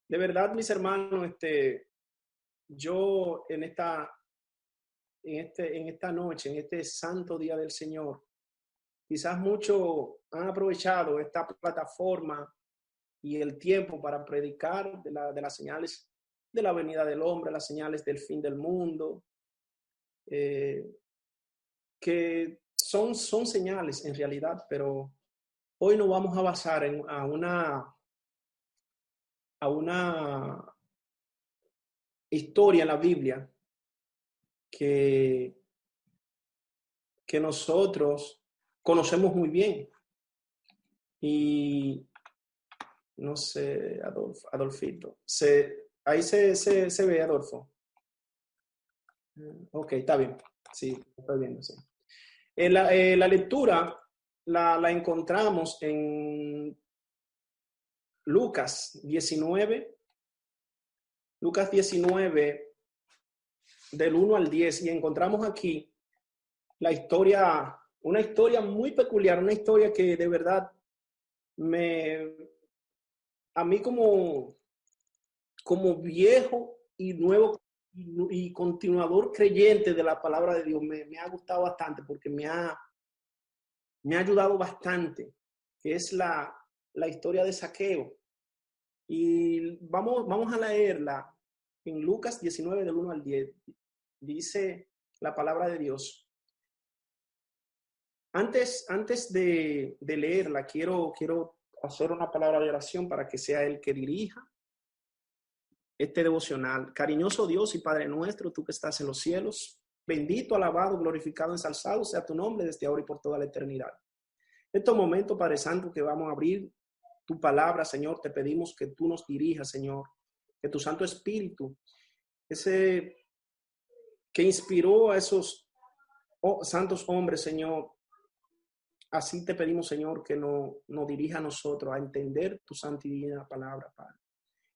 De verdad, mis hermanos, yo en esta noche, en este santo día del Señor, quizás muchos han aprovechado esta plataforma y el tiempo para predicar de las señales de la venida del hombre, las señales del fin del mundo, eh, que son señales en realidad, pero hoy nos vamos a basar a una historia en la Biblia que, que nosotros conocemos muy bien. Y no sé, Adolfito, ahí se ve, Adolfo. Ok, está bien. Sí, estoy viendo, sí. La lectura la encontramos en Lucas 19, del 1 al 10, y encontramos aquí una historia muy peculiar, una historia que de verdad a mí como viejo y nuevo y continuador creyente de la palabra de Dios, me ha gustado bastante porque me ha ayudado bastante, que es la historia de Zaqueo. Y vamos a leerla en Lucas 19 del 1 al 10. Dice la palabra de Dios. Antes de leerla, quiero hacer una palabra de oración para que sea Él que dirija este devocional. Cariñoso Dios y Padre nuestro, tú que estás en los cielos, bendito, alabado, glorificado, ensalzado sea tu nombre desde ahora y por toda la eternidad. En estos momentos, Padre Santo, que vamos a abrir tu palabra, Señor, te pedimos que tú nos dirijas, Señor, que tu Santo Espíritu, ese que inspiró a esos santos hombres, Señor, así te pedimos, Señor, que nos dirija a nosotros a entender tu santa y divina palabra, Padre.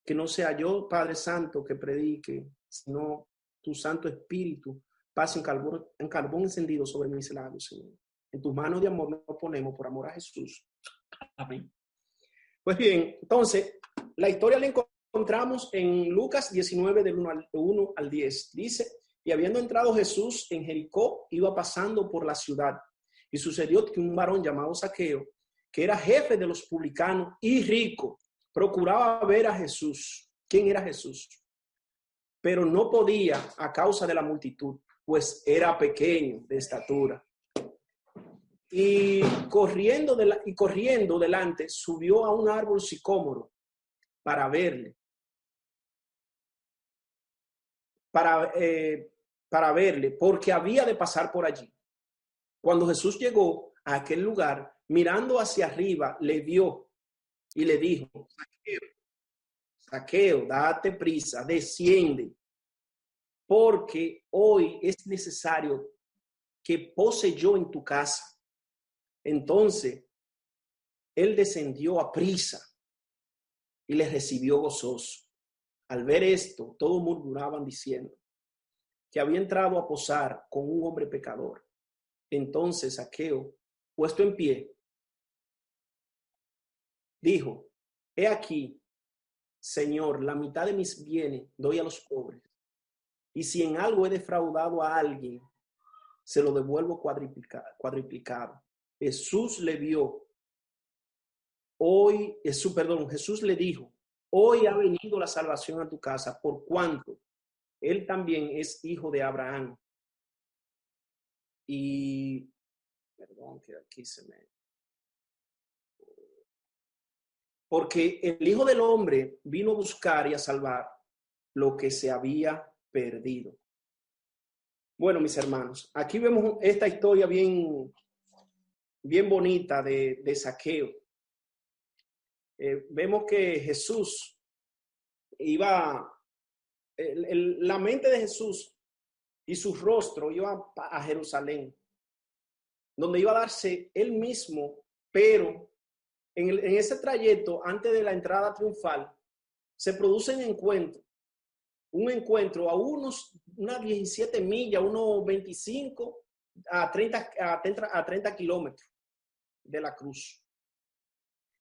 Que no sea yo, Padre Santo, que predique, sino tu Santo Espíritu pase en carbón encendido sobre mis labios, Señor. En tus manos de amor nos ponemos por amor a Jesús. Amén. Pues bien, entonces, la historia la encontramos en Lucas 19, del 1 al 10. Dice, y habiendo entrado Jesús en Jericó, iba pasando por la ciudad. Y sucedió que un varón llamado Zaqueo, que era jefe de los publicanos y rico, procuraba ver a Jesús. ¿Quién era Jesús? Pero no podía a causa de la multitud, pues era pequeño de estatura. Y corriendo delante, subió a un árbol sicómoro para verle. Para verle, porque había de pasar por allí. Cuando Jesús llegó a aquel lugar, mirando hacia arriba, le vio y le dijo, Zaqueo, date prisa, desciende, porque hoy es necesario que pose yo en tu casa. Entonces, él descendió a prisa y le recibió gozoso. Al ver esto, todos murmuraban diciendo que había entrado a posar con un hombre pecador. Entonces Zaqueo, puesto en pie, dijo, he aquí, Señor, la mitad de mis bienes doy a los pobres. Y si en algo he defraudado a alguien, se lo devuelvo cuadriplicado. Jesús le vio. Jesús le dijo, hoy ha venido la salvación a tu casa, por cuanto él también es hijo de Abraham. Y, perdón, que aquí se me... Porque el Hijo del Hombre vino a buscar y a salvar lo que se había perdido. Bueno, mis hermanos, aquí vemos esta historia bien bonita de Zaqueo. Vemos que Jesús la mente de Jesús y su rostro iba a Jerusalén, donde iba a darse él mismo, pero en ese trayecto, antes de la entrada triunfal, se produce un encuentro a unas 17 millas, unos 25 a 30 kilómetros de la cruz.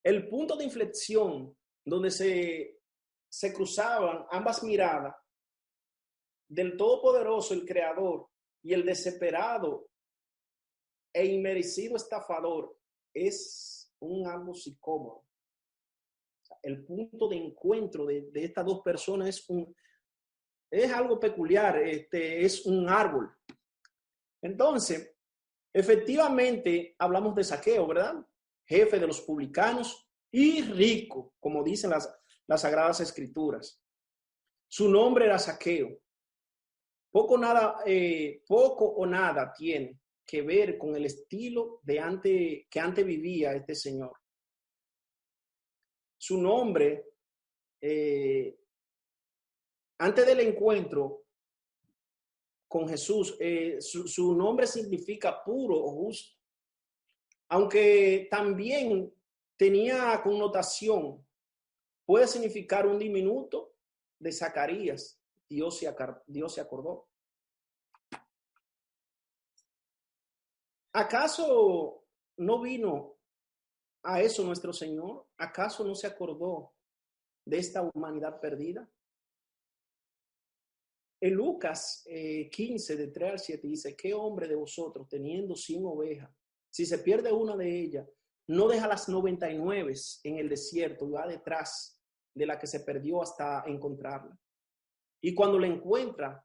El punto de inflexión donde se se cruzaban ambas miradas del Todopoderoso, el Creador, y el desesperado e inmerecido estafador, es un algo psicómodo. El punto de encuentro de estas dos personas es algo peculiar, es un árbol. Entonces, efectivamente, hablamos de Zaqueo, ¿verdad? Jefe de los publicanos y rico, como dicen las Sagradas Escrituras. Su nombre era Zaqueo. Poco o nada tiene que ver con el estilo que antes vivía este señor. Su nombre, antes del encuentro con Jesús, su nombre significa puro o justo, aunque también tenía connotación, puede significar un diminuto de Zacarías. Dios se acordó. ¿Acaso no vino a eso nuestro Señor? ¿Acaso no se acordó de esta humanidad perdida? En Lucas 15, de 3 al 7, dice: ¿qué hombre de vosotros, teniendo 100 ovejas, si se pierde una de ellas, no deja las 99 en el desierto y va detrás de la que se perdió hasta encontrarla? Y cuando la encuentra,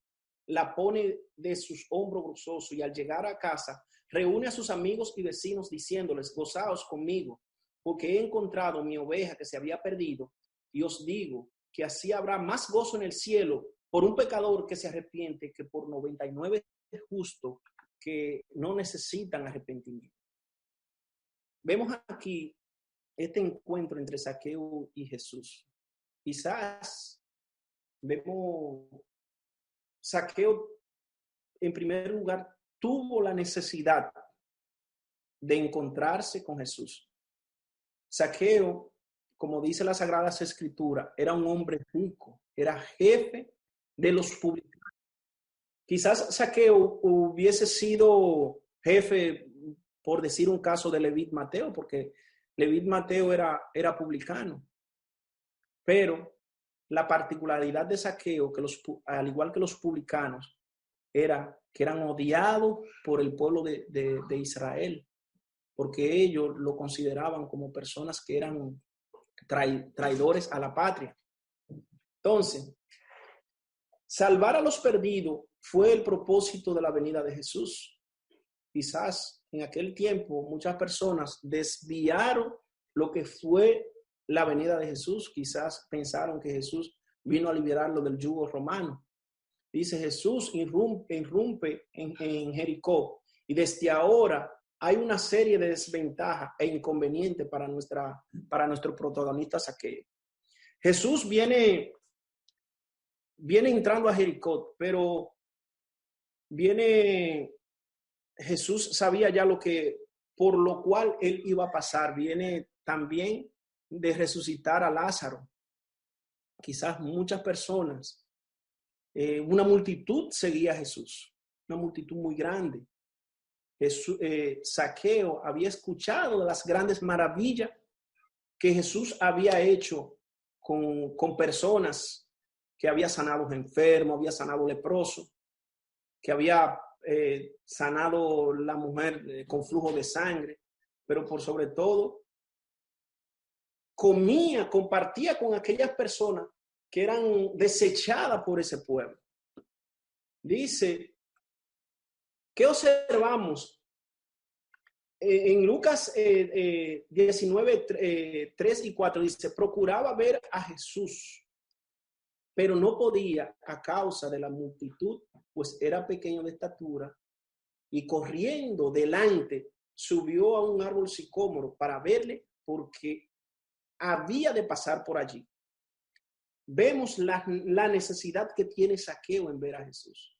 la pone de sus hombros gozosos, y al llegar a casa, reúne a sus amigos y vecinos diciéndoles: gozaos conmigo, porque he encontrado mi oveja que se había perdido. Y os digo que así habrá más gozo en el cielo por un pecador que se arrepiente que por 99 justos que no necesitan arrepentimiento. Vemos aquí este encuentro entre Zaqueo y Jesús. Quizás vemos Zaqueo, en primer lugar, tuvo la necesidad de encontrarse con Jesús. Zaqueo, como dice la Sagrada Escritura, era un hombre rico, era jefe de los publicanos. Quizás Zaqueo hubiese sido jefe, por decir un caso, de Leví Mateo, porque Leví Mateo era publicano. Pero la particularidad de Zaqueo, que al igual que los publicanos, era que eran odiados por el pueblo de Israel, porque ellos lo consideraban como personas que eran traidores a la patria. Entonces, salvar a los perdidos fue el propósito de la venida de Jesús. Quizás en aquel tiempo muchas personas desviaron lo que fue la venida de Jesús. Quizás pensaron que Jesús vino a liberarlo del yugo romano. Dice: Jesús irrumpe en Jericó, y desde ahora hay una serie de desventajas e inconvenientes para nuestro protagonista Zaqueo. Jesús viene entrando a Jericó, pero Jesús sabía ya por lo cual él iba a pasar. Viene también de resucitar a Lázaro. Quizás muchas personas, una multitud seguía a Jesús, una multitud muy grande. Zaqueo había escuchado de las grandes maravillas que Jesús había hecho con personas, que había sanado enfermos, había sanado leprosos, que había sanado la mujer con flujo de sangre, pero por sobre todo compartía con aquellas personas que eran desechadas por ese pueblo. Dice, ¿qué observamos? En Lucas 19, 3 y 4 dice: procuraba ver a Jesús, pero no podía a causa de la multitud, pues era pequeño de estatura, y corriendo delante subió a un árbol sicómoro para verle, porque había de pasar por allí. Vemos la necesidad que tiene Zaqueo en ver a Jesús.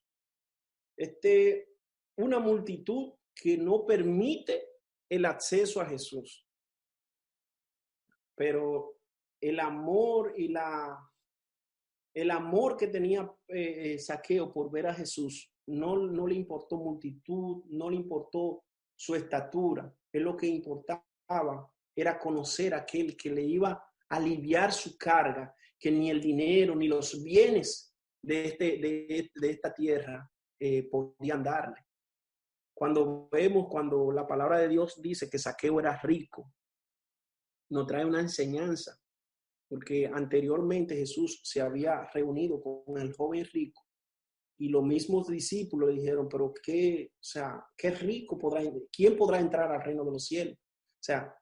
Una multitud que no permite el acceso a Jesús. Pero el amor que tenía Zaqueo por ver a Jesús no le importó multitud, no le importó su estatura. Él lo que importaba era conocer a aquel que le iba a aliviar su carga que ni el dinero ni los bienes de esta tierra podían darle. Cuando la palabra de Dios dice que Zaqueo era rico, nos trae una enseñanza, porque anteriormente Jesús se había reunido con el joven rico y los mismos discípulos le dijeron, pero qué rico ¿quién podrá entrar al reino de los cielos? O sea,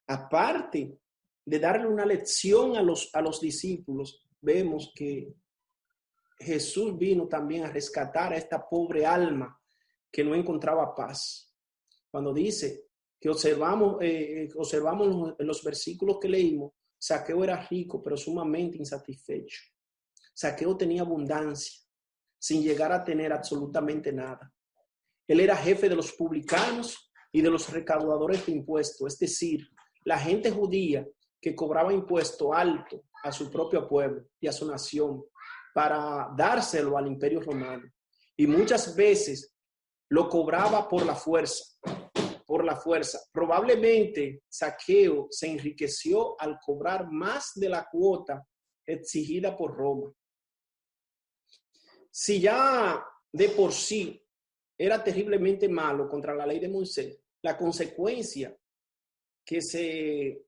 aparte de darle una lección a los discípulos, vemos que Jesús vino también a rescatar a esta pobre alma que no encontraba paz. Cuando dice que observamos los versículos que leímos, Zaqueo era rico, pero sumamente insatisfecho. Zaqueo tenía abundancia, sin llegar a tener absolutamente nada. Él era jefe de los publicanos y de los recaudadores de impuestos, es decir, la gente judía que cobraba impuesto alto a su propio pueblo y a su nación para dárselo al imperio romano. Y muchas veces lo cobraba por la fuerza. Probablemente Zaqueo se enriqueció al cobrar más de la cuota exigida por Roma. Si ya de por sí era terriblemente malo contra la ley de Moisés, la consecuencia que se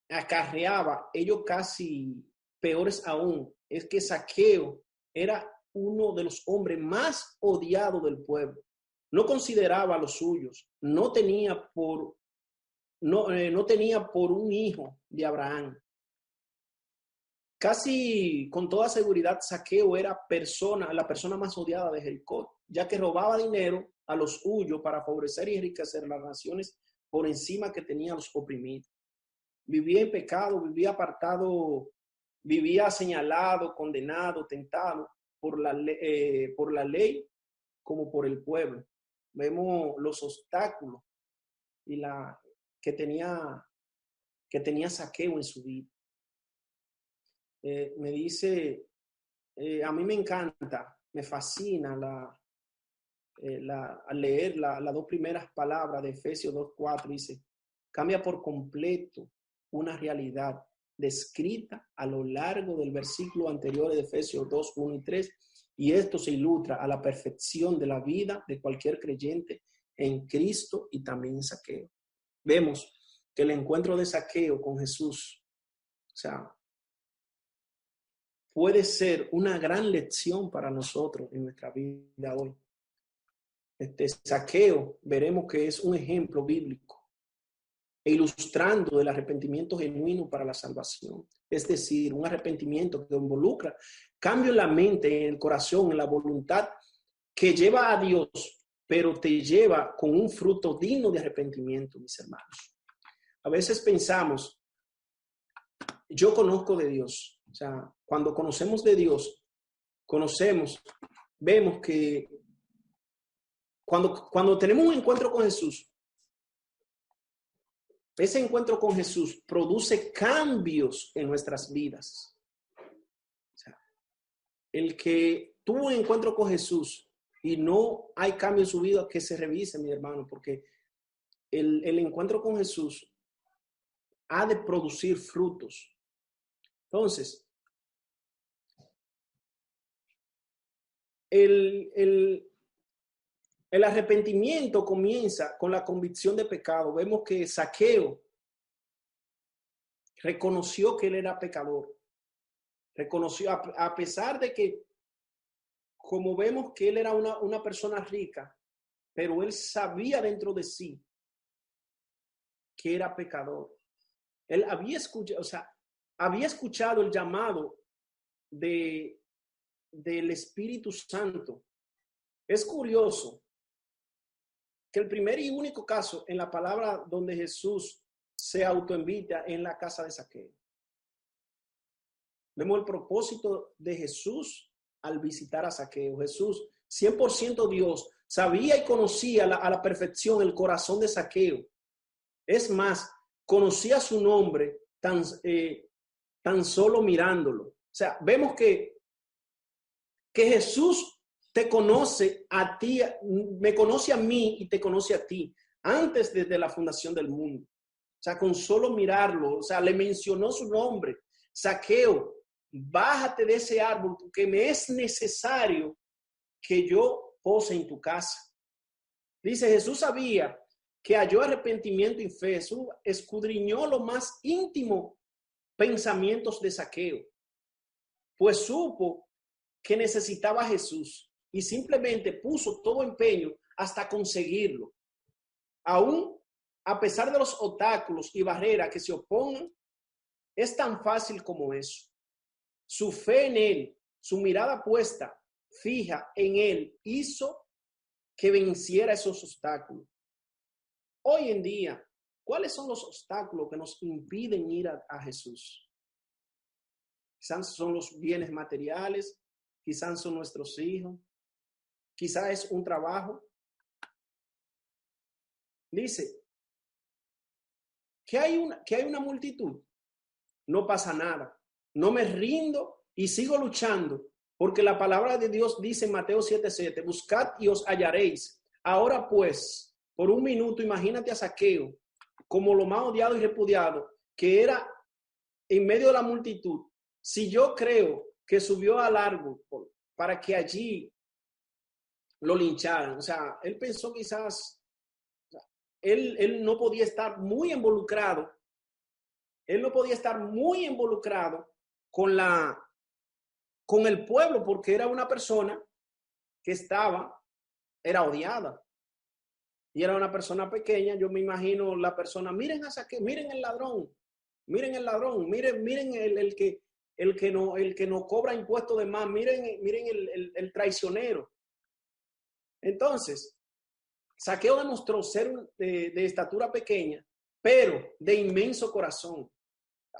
acarreaba, ellos casi peores aún, es que Zaqueo era uno de los hombres más odiados del pueblo. No consideraba a los suyos, no tenía por un hijo de Abraham. Casi con toda seguridad, Zaqueo era la persona más odiada de Jericó, ya que robaba dinero a los suyos para favorecer y enriquecer las naciones por encima que tenían los oprimidos. Vivía en pecado, vivía apartado, vivía señalado, condenado, tentado por la ley como por el pueblo. Vemos los obstáculos y que tenía Zaqueo en su vida. Me dice, a mí me encanta, me fascina al leer las dos primeras palabras de Efesios 2:4, dice, cambia por completo una realidad descrita a lo largo del versículo anterior de Efesios 2:1 y 3, y esto se ilustra a la perfección de la vida de cualquier creyente en Cristo y también en Zaqueo. Vemos que el encuentro de Zaqueo con Jesús, puede ser una gran lección para nosotros en nuestra vida hoy. Zaqueo, veremos que es un ejemplo bíblico e ilustrando el arrepentimiento genuino para la salvación. Es decir, un arrepentimiento que involucra cambio en la mente, en el corazón, en la voluntad, que lleva a Dios, pero te lleva con un fruto digno de arrepentimiento, mis hermanos. A veces pensamos, yo conozco de Dios. Cuando conocemos de Dios, vemos que cuando tenemos un encuentro con Jesús, ese encuentro con Jesús produce cambios en nuestras vidas. El que tuvo un encuentro con Jesús y no hay cambio en su vida, que se revise, mi hermano, porque el encuentro con Jesús ha de producir frutos. Entonces, el arrepentimiento comienza con la convicción de pecado. Vemos que Zaqueo reconoció que él era pecador. Reconoció, a pesar de que, como vemos que él era una persona rica, pero él sabía dentro de sí que era pecador. Él había escuchado el llamado del Espíritu Santo. Es curioso que el primer y único caso en la palabra donde Jesús se autoinvita en la casa de Zaqueo. Vemos el propósito de Jesús al visitar a Zaqueo. Jesús, 100% Dios, sabía y conocía a la perfección el corazón de Zaqueo. Es más, conocía su nombre tan solo mirándolo. Vemos que Jesús te conoce a ti, me conoce a mí y te conoce a ti antes desde la fundación del mundo. Con solo mirarlo, le mencionó su nombre. Zaqueo, bájate de ese árbol porque me es necesario que yo pose en tu casa. Dice, Jesús sabía que halló arrepentimiento y fe. Jesús escudriñó lo más íntimo pensamientos de Zaqueo, pues supo que necesitaba a Jesús y simplemente puso todo empeño hasta conseguirlo. Aún a pesar de los obstáculos y barreras que se opongan, es tan fácil como eso. Su fe en él, su mirada puesta, fija en él, hizo que venciera esos obstáculos. Hoy en día, ¿cuáles son los obstáculos que nos impiden ir a Jesús? Quizás son los bienes materiales, quizás son nuestros hijos, quizás es un trabajo. Dice que hay una multitud. No pasa nada. No me rindo y sigo luchando, porque la palabra de Dios dice en Mateo 7:7, buscad y os hallaréis. Ahora pues, por un minuto, imagínate a Zaqueo como lo más odiado y repudiado que era en medio de la multitud. Si yo creo que subió al árbol para que allí lo lincharan, o sea, él pensó quizás, él no podía estar muy involucrado. Él no podía estar muy involucrado con el pueblo porque era una persona que era odiada. Y era una persona pequeña. Yo me imagino la persona, miren a Zaqueo, miren el ladrón, miren el que no cobra impuestos de más, miren el traicionero. Entonces, Zaqueo demostró ser de estatura pequeña, pero de inmenso corazón.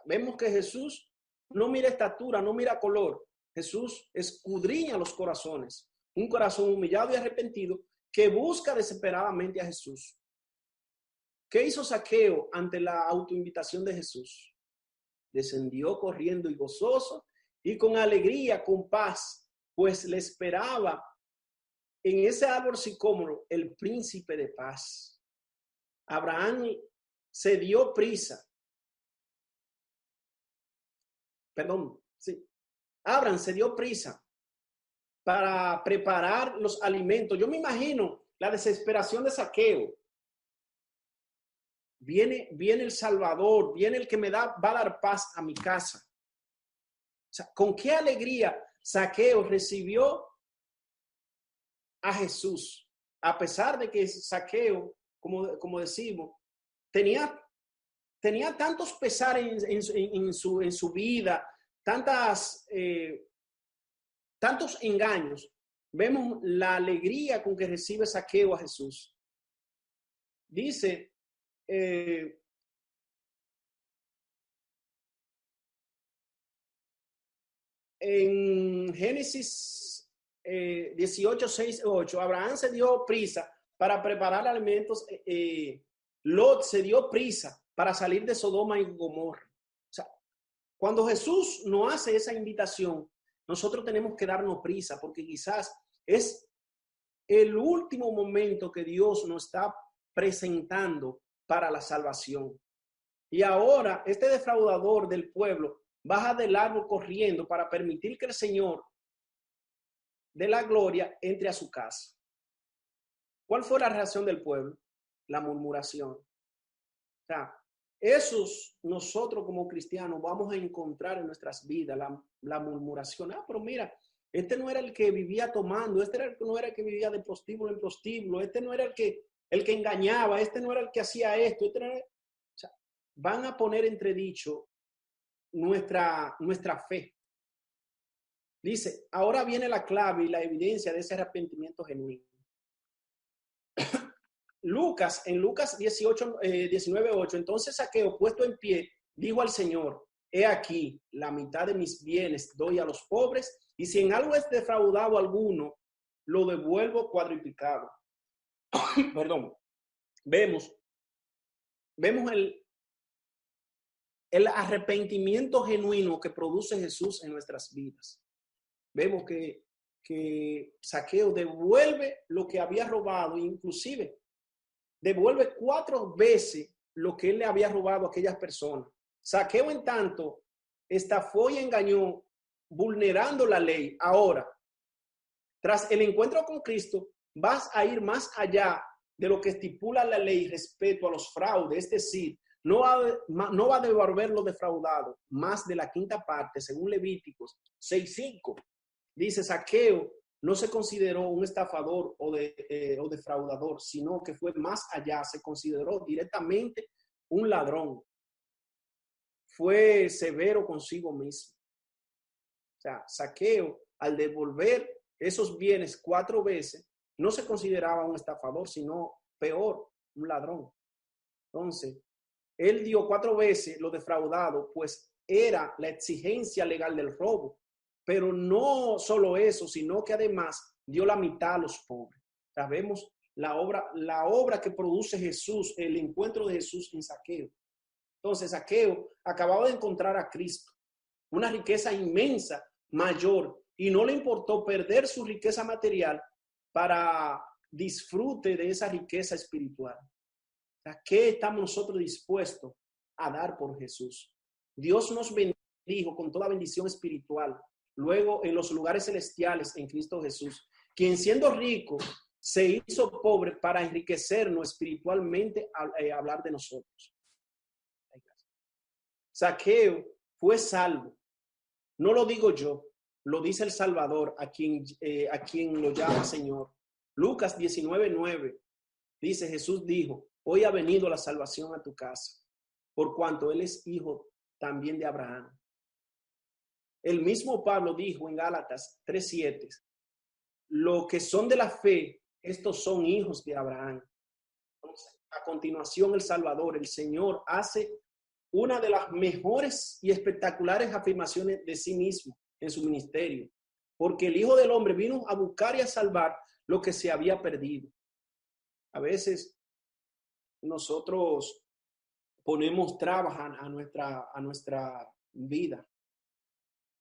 Vemos que Jesús no mira estatura, no mira color. Jesús escudriña los corazones. Un corazón humillado y arrepentido que busca desesperadamente a Jesús. ¿Qué hizo Zaqueo ante la autoinvitación de Jesús? Descendió corriendo y gozoso y con alegría, con paz, pues le esperaba en ese árbol sicómoro el príncipe de paz. Abraham se dio prisa. Abraham se dio prisa para preparar los alimentos. Yo me imagino la desesperación de Zaqueo. Viene el Salvador, viene el que va a dar paz a mi casa. O sea, con qué alegría Zaqueo recibió a Jesús, a pesar de que Zaqueo, como decimos, tenía tantos pesares en su vida, tantos engaños. Vemos la alegría con que recibe Zaqueo a Jesús. Dice en Génesis 18, 6, 8, Abraham se dio prisa para preparar alimentos. Lot se dio prisa para salir de Sodoma y Gomorra. O sea, cuando Jesús nos hace esa invitación, nosotros tenemos que darnos prisa porque quizás es el último momento que Dios nos está presentando para la salvación. Y ahora este defraudador del pueblo baja del árbol corriendo para permitir que el Señor de la gloria entre a su casa. ¿Cuál fue la reacción del pueblo? La murmuración. O sea, esos nosotros como cristianos vamos a encontrar en nuestras vidas la murmuración. Pero mira, este no era el que vivía tomando, este no era el que vivía de prostíbulo en prostíbulo, este no era el que engañaba, este no era el que hacía esto. O sea, van a poner entredicho nuestra fe. Dice, ahora viene la clave y la evidencia de ese arrepentimiento genuino. En Lucas 19:8, entonces Zaqueo, puesto en pie, dijo al Señor, he aquí, la mitad de mis bienes doy a los pobres, y si en algo es defraudado alguno, lo devuelvo cuadruplicado. Perdón. Vemos el arrepentimiento genuino que produce Jesús en nuestras vidas. Vemos que Zaqueo devuelve lo que había robado, inclusive devuelve 4 veces lo que él le había robado a aquellas personas. Zaqueo, en tanto, estafó y engañó vulnerando la ley. Ahora, tras el encuentro con Cristo, vas a ir más allá de lo que estipula la ley respecto a los fraudes, es decir, no va a devolver lo defraudado más de la quinta parte, según Levíticos 6:5. Dice, Zaqueo no se consideró un estafador o defraudador, sino que fue más allá, se consideró directamente un ladrón. Fue severo consigo mismo. O sea, Zaqueo, al devolver esos bienes 4 veces, no se consideraba un estafador, sino peor, un ladrón. Entonces, él dio 4 veces lo defraudado, pues era la exigencia legal del robo. Pero no solo eso, sino que además dio la mitad a los pobres. Sabemos la obra que produce Jesús, el encuentro de Jesús en Zaqueo. Entonces, Zaqueo acababa de encontrar a Cristo, una riqueza inmensa, mayor, y no le importó perder su riqueza material para disfrute de esa riqueza espiritual. ¿Qué estamos nosotros dispuestos a dar por Jesús? Dios nos bendijo con toda bendición espiritual, luego en los lugares celestiales en Cristo Jesús, quien siendo rico se hizo pobre para enriquecernos espiritualmente al hablar de nosotros. Zaqueo fue salvo. No lo digo yo, lo dice el Salvador, a quien lo llama Señor. Lucas 19:9 dice, Jesús dijo, hoy ha venido la salvación a tu casa, por cuanto él es hijo también de Abraham. El mismo Pablo dijo en Gálatas 3:7, lo que son de la fe, estos son hijos de Abraham. Entonces, a continuación, el Salvador, el Señor, hace una de las mejores y espectaculares afirmaciones de sí mismo en su ministerio, porque el Hijo del Hombre vino a buscar y a salvar lo que se había perdido. A veces nosotros ponemos trabas a nuestra vida.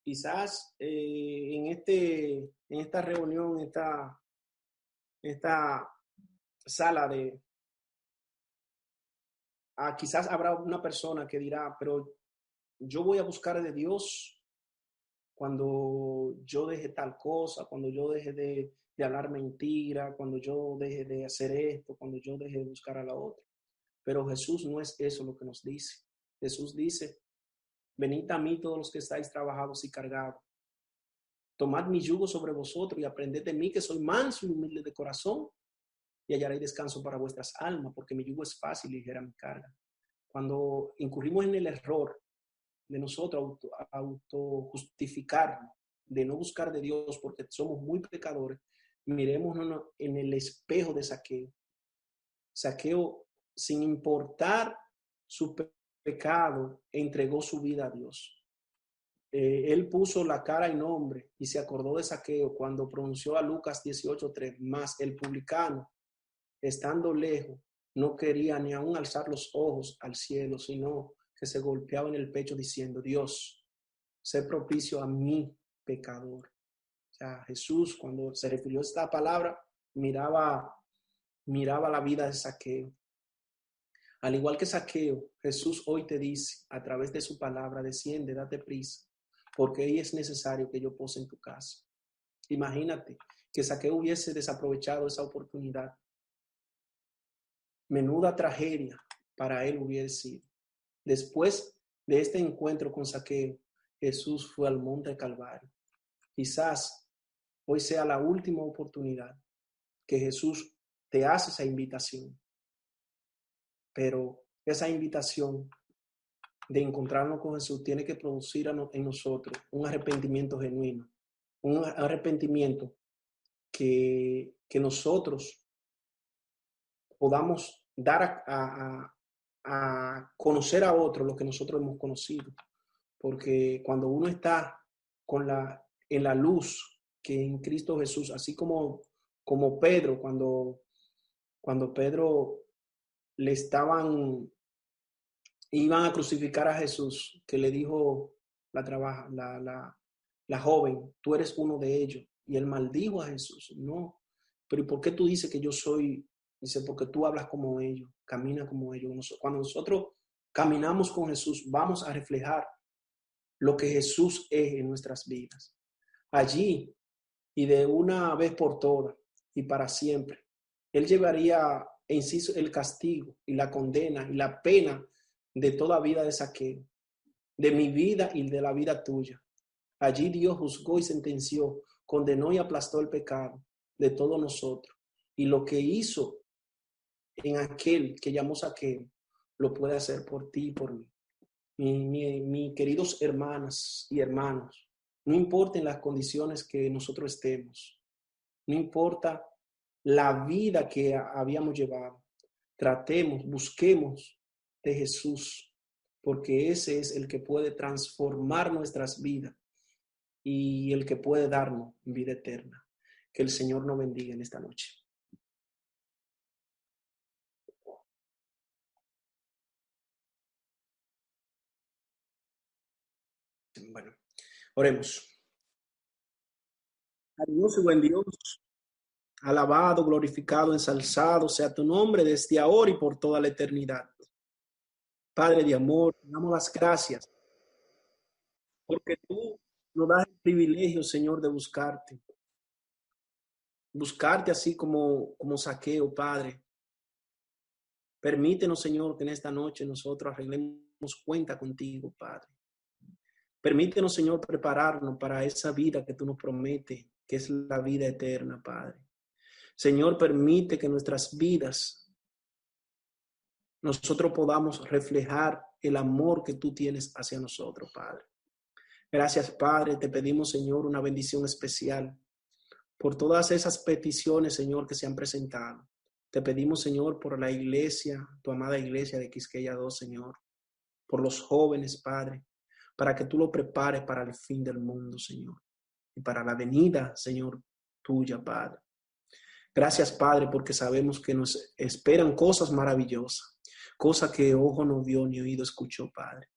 Quizás en esta reunión, esta sala quizás habrá una persona que dirá, pero yo voy a buscar de Dios cuando yo deje tal cosa, cuando yo deje de hablar mentira, cuando yo deje de hacer esto, cuando yo deje de buscar a la otra. Pero Jesús no es eso lo que nos dice. Jesús dice, venid a mí todos los que estáis trabajados y cargados. Tomad mi yugo sobre vosotros y aprended de mí que soy manso y humilde de corazón y hallaréis descanso para vuestras almas, porque mi yugo es fácil y ligera mi carga. Cuando incurrimos en el error de nosotros autojustificarnos, de no buscar de Dios porque somos muy pecadores, mirémonos en el espejo de Zaqueo. Zaqueo, sin importar su pecado, entregó su vida a Dios. Él puso la cara y nombre y se acordó de Zaqueo cuando pronunció a Lucas 18:3, más el publicano, estando lejos, no quería ni aún alzar los ojos al cielo, sino que se golpeaba en el pecho diciendo, Dios, sé propicio a mi pecador. O sea, Jesús, cuando se refirió a esta palabra, miraba la vida de Zaqueo. Al igual que Zaqueo, Jesús hoy te dice, a través de su palabra, desciende, date prisa, porque ahí es necesario que yo pose en tu casa. Imagínate que Zaqueo hubiese desaprovechado esa oportunidad. Menuda tragedia para él hubiese sido. Después de este encuentro con Zaqueo, Jesús fue al monte Calvario. Quizás hoy sea la última oportunidad que Jesús te hace esa invitación. Pero esa invitación de encontrarnos con Jesús tiene que producir en nosotros un arrepentimiento genuino, un arrepentimiento que nosotros podamos dar a conocer a otros lo que nosotros hemos conocido. Porque cuando uno está en la luz que en Cristo Jesús, así como Pedro, cuando Pedro iban a crucificar a Jesús, que le dijo la joven, tú eres uno de ellos. Y él maldijo a Jesús. No, pero ¿y por qué tú dices que yo soy? Dice, porque tú hablas como ellos, caminas como ellos. Cuando nosotros caminamos con Jesús, vamos a reflejar lo que Jesús es en nuestras vidas. Allí y de una vez por todas y para siempre, Él llevaría en sí el castigo y la condena y la pena de toda vida de Zaqueo, de mi vida y de la vida tuya. Allí Dios juzgó y sentenció, condenó y aplastó el pecado de todos nosotros. Y lo que hizo en aquel que llamó Zaqueo, lo puede hacer por ti y por mí. Mis queridos hermanas y hermanos, no importa en las condiciones que nosotros estemos, no importa la vida que habíamos llevado, tratemos, busquemos de Jesús, porque ese es el que puede transformar nuestras vidas y el que puede darnos vida eterna. Que el Señor nos bendiga en esta noche. Bueno, oremos. Cariñoso y buen Dios, alabado, glorificado, ensalzado sea tu nombre desde ahora y por toda la eternidad. Padre de amor, te damos las gracias porque tú nos das el privilegio, Señor, de buscarte. Buscarte así como Zaqueo, Padre. Permítenos, Señor, que en esta noche nosotros arreglemos cuenta contigo, Padre. Permítenos, Señor, prepararnos para esa vida que tú nos prometes, que es la vida eterna, Padre. Señor, permite que nuestras vidas nosotros podamos reflejar el amor que tú tienes hacia nosotros, Padre. Gracias, Padre. Te pedimos, Señor, una bendición especial por todas esas peticiones, Señor, que se han presentado. Te pedimos, Señor, por la iglesia, tu amada iglesia de Quisqueya 2, Señor, por los jóvenes, Padre, para que tú lo prepares para el fin del mundo, Señor, y para la venida, Señor, tuya, Padre. Gracias, Padre, porque sabemos que nos esperan cosas maravillosas, cosas que ojo no vio ni oído escuchó, Padre,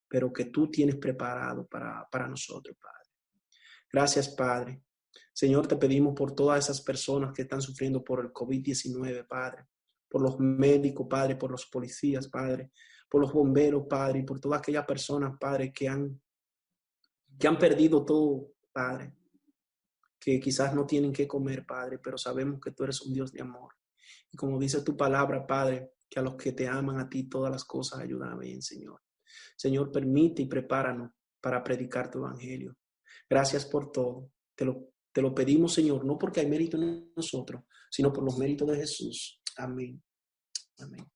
pero que tú tienes preparado para nosotros, Padre. Gracias, Padre. Señor, te pedimos por todas esas personas que están sufriendo por el COVID-19, Padre, por los médicos, Padre, por los policías, Padre, por los bomberos, Padre, y por todas aquellas personas, Padre, que han perdido todo, Padre, que quizás no tienen que comer, Padre, pero sabemos que tú eres un Dios de amor. Y como dice tu palabra, Padre, que a los que te aman a ti todas las cosas ayudan bien, Señor. Señor, permite y prepáranos para predicar tu evangelio. Gracias por todo. Te lo pedimos, Señor, no porque hay mérito en nosotros, sino por los méritos de Jesús. Amén. Amén.